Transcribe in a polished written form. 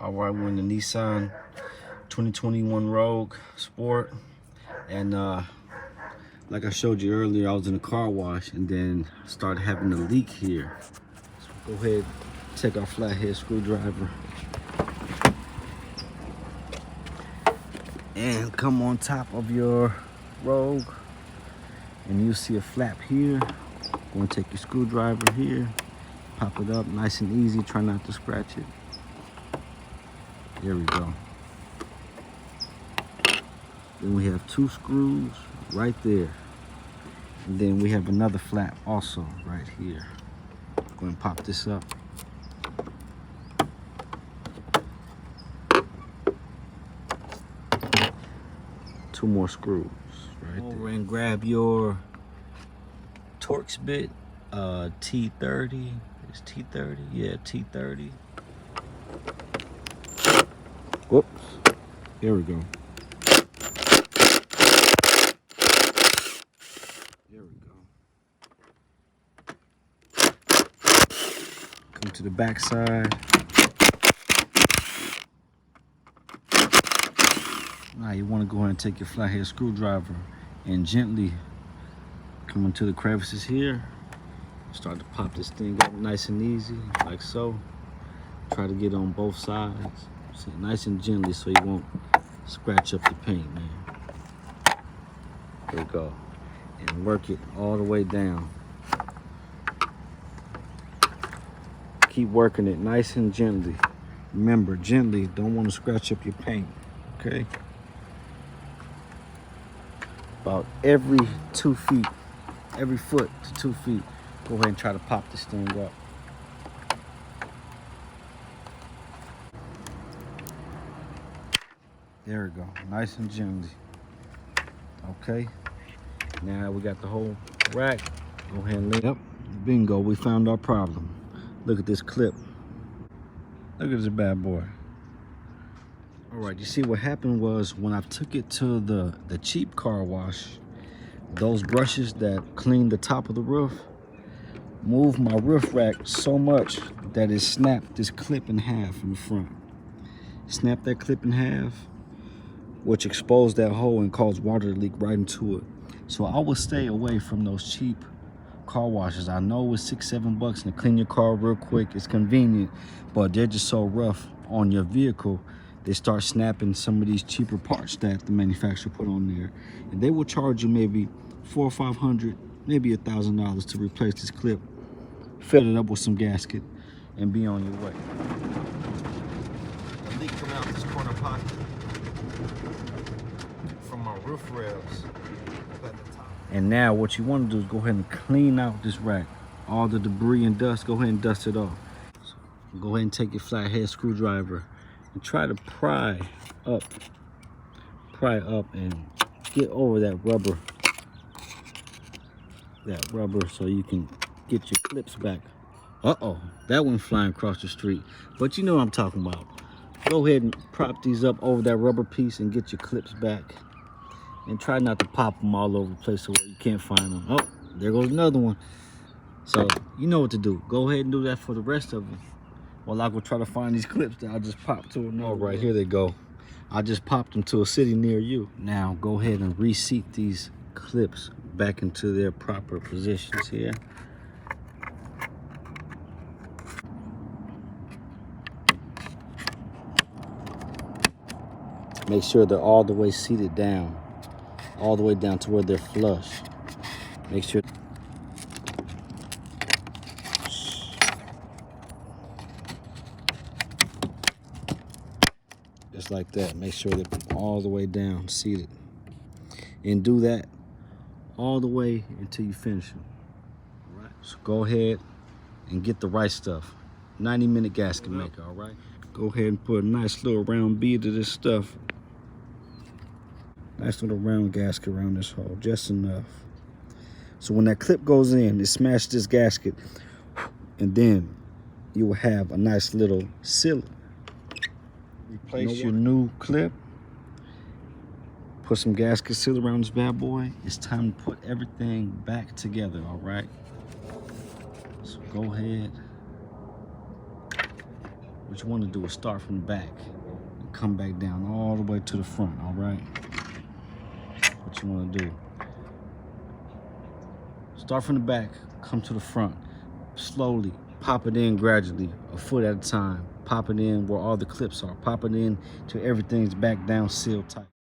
All right, we're in the Nissan 2021 Rogue Sport, and like I showed you earlier, I was in the car wash and then started having a leak here. So go ahead, take our flathead screwdriver and come on top of your Rogue, and you'll see a flap here. Go and take your screwdriver here, pop it up nice and easy. Try not to scratch it. There we go. Then we have two screws right there. And then we have another flap also right here. Go and pop this up. Two more screws right there. Over and grab your Torx bit, T30. It's T30, yeah, T30. Whoops, there we go. There we go. Come to the back side. Now you want to go ahead and take your flathead screwdriver and gently come into the crevices here. Start to pop this thing up nice and easy, like so. Try to get on both sides. See, nice and gently so you won't scratch up the paint, man. There we go. And work it all the way down. Keep working it nice and gently. Remember, gently, don't want to scratch up your paint, okay? About every 2 feet, every foot to 2 feet, go ahead and try to pop this thing up. There we go, nice and gently. Okay, now we got the whole rack. Go ahead and lay up. Bingo, we found our problem. Look at this clip. Look at this bad boy. All right, you see what happened was when I took it to the cheap car wash, those brushes that clean the top of the roof moved my roof rack so much that it snapped this clip in half in the front. Snapped that clip in half, which exposed that hole and caused water to leak right into it. So I would stay away from those cheap car washes. I know it's $6-7 to clean your car real quick. It's convenient, but they're just so rough on your vehicle. They start snapping some of these cheaper parts that the manufacturer put on there, and they will charge you maybe $400 or $500, maybe $1,000 to replace this clip, fill it up with some gasket, and be on your way. A leak coming out this corner pocket from my roof rails at the top. And now what you want to do is go ahead and clean out this rack. All the debris and dust, go ahead and dust it off. So go ahead and take your flathead screwdriver and try to pry up and get over that rubber so you can get your clips back. Uh-oh, that went flying across the street. But you know what I'm talking about. Go ahead and prop these up over that rubber piece and get your clips back. And try not to pop them all over the place so you can't find them. Oh, there goes another one. So you know what to do. Go ahead and do that for the rest of them. While I go try to find these clips that I just popped to another. All right, here they go. I just popped them to a city near you. Now go ahead and reseat these clips back into their proper positions here. Make sure they're all the way seated down, all the way down to where they're flush. Make sure. Just like that. Make sure they're all the way down, seated. And do that all the way until you finish them. All right. So go ahead and get the right stuff. 90-minute gasket maker, all right? Go ahead and put a nice little round bead of this stuff. Nice little round gasket around this hole, just enough. So when that clip goes in, it smashes this gasket, and then you will have a nice little seal. Replace your new clip. Put some gasket seal around this bad boy. It's time to put everything back together, all right? So go ahead what you want to do is start from the back and come back down all the way to the front, all right? What you want to do. Start from the back, come to the front. Slowly, pop it in gradually, a foot at a time. Pop it in where all the clips are. Pop it in till everything's back down, sealed tight.